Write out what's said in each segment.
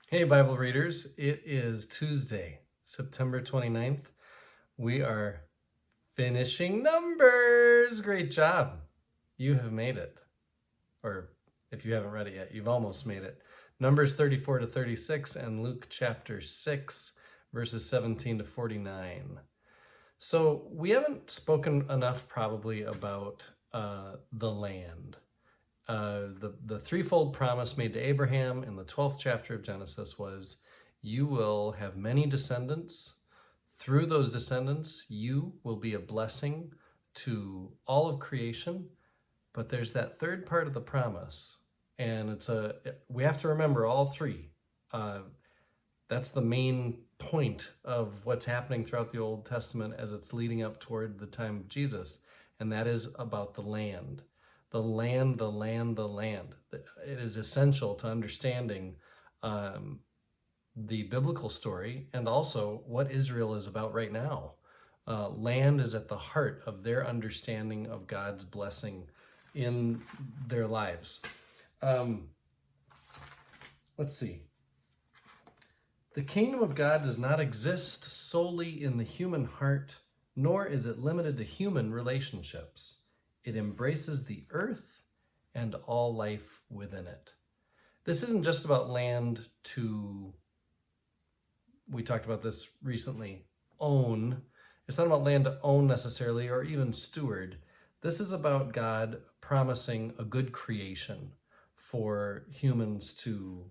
Hey, Bible readers. It is Tuesday, September 29th. We are finishing Numbers. Great job. You have made it. Or if you haven't read it yet, you've almost made it. Numbers 34 to 36 and Luke chapter 6, verses 17 to 49. So we haven't spoken enough probably about the land. The threefold promise made to Abraham in the 12th chapter of Genesis was, you will have many descendants. Through those descendants, you will be a blessing to all of creation. But there's that third part of the promise, and we have to remember all three. That's the main point of what's happening throughout the Old Testament as it's leading up toward the time of Jesus, and that is about the land. The land, the land, the land. It is essential to understanding the biblical story and also what Israel is about right now. Land is at the heart of their understanding of God's blessing in their lives. Let's see. The kingdom of God does not exist solely in the human heart, nor is it limited to human relationships. It embraces the earth and all life within it. This isn't just about land to, we talked about this recently, own. It's not about land to own necessarily, or even steward. This is about God promising a good creation for humans to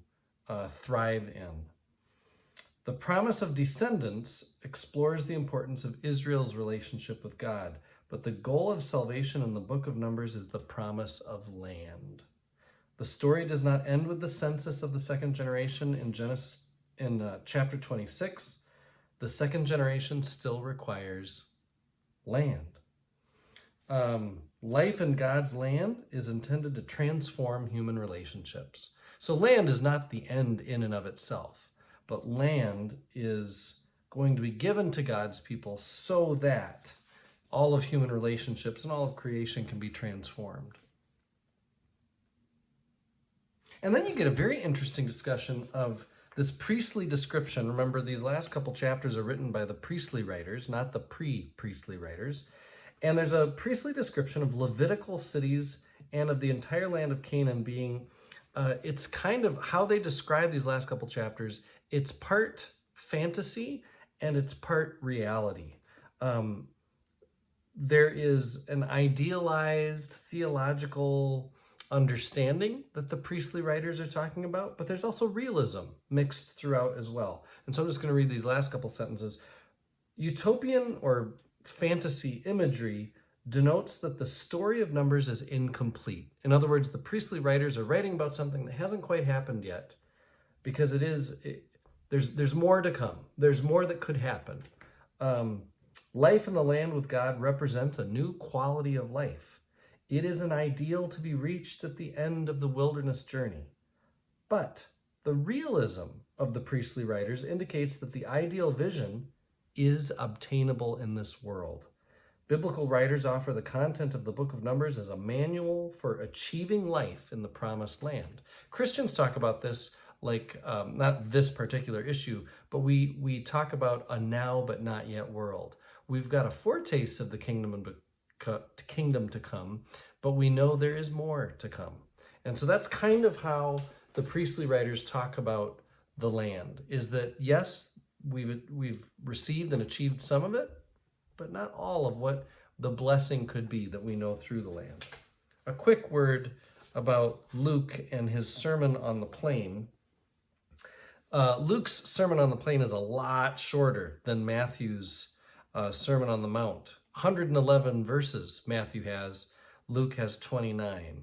thrive in. The promise of descendants explores the importance of Israel's relationship with God, but the goal of salvation in the book of Numbers is the promise of land. The story does not end with the census of the second generation in Genesis in chapter 26. The second generation still requires land. Life in God's land is intended to transform human relationships. So land is not the end in and of itself, but land is going to be given to God's people so that all of human relationships and all of creation can be transformed. And then you get a very interesting discussion of this priestly description. Remember, these last couple chapters are written by the priestly writers, not the pre-priestly writers. And there's a priestly description of Levitical cities and of the entire land of Canaan being, it's kind of how they describe these last couple chapters. It's part fantasy and it's part reality. There is an idealized theological understanding that the priestly writers are talking about, but there's also realism mixed throughout as well. And so I'm just going to read these last couple sentences. Utopian or fantasy imagery denotes that the story of Numbers is incomplete. In other words, the priestly writers are writing about something that hasn't quite happened yet, because there's more to come. There's more that could happen. Life in the land with God represents a new quality of life. It is an ideal to be reached at the end of the wilderness journey. But the realism of the priestly writers indicates that the ideal vision is obtainable in this world. Biblical writers offer the content of the book of Numbers as a manual for achieving life in the promised land. Christians talk about this like, not this particular issue, but we talk about a now but not yet world. We've got a foretaste of the kingdom to come, but we know there is more to come. And so that's kind of how the priestly writers talk about the land, is that yes, we've received and achieved some of it, but not all of what the blessing could be that we know through the land. A quick word about Luke and his Sermon on the Plain. Luke's Sermon on the Plain is a lot shorter than Matthew's Sermon on the Mount. 111 verses Matthew has. Luke has 29.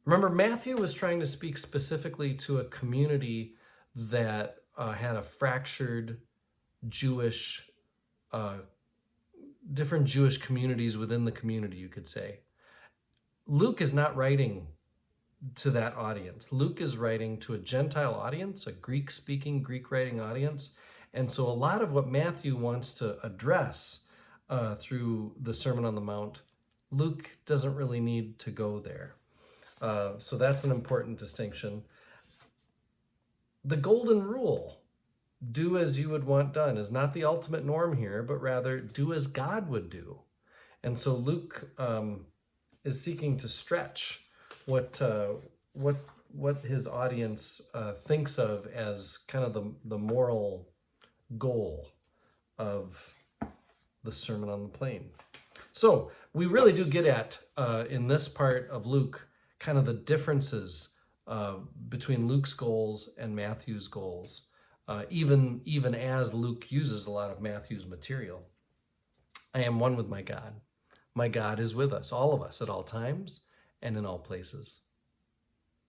Remember, Matthew was trying to speak specifically to a community that had a fractured Jewish, different Jewish communities within the community, you could say. Luke is not writing to that audience. Luke is writing to a Gentile audience, a Greek-speaking, Greek-writing audience. And so a lot of what Matthew wants to address through the Sermon on the Mount, Luke doesn't really need to go there. So that's an important distinction. the golden rule, do as you would want done, is not the ultimate norm here, but rather do as God would do. And so Luke is seeking to stretch what his audience thinks of as kind of the moral goal of the Sermon on the Plain. So we really do get at, in this part of Luke, kind of the differences between Luke's goals and Matthew's goals, even as Luke uses a lot of Matthew's material. I am one with my God. My God is with us, all of us, at all times and in all places.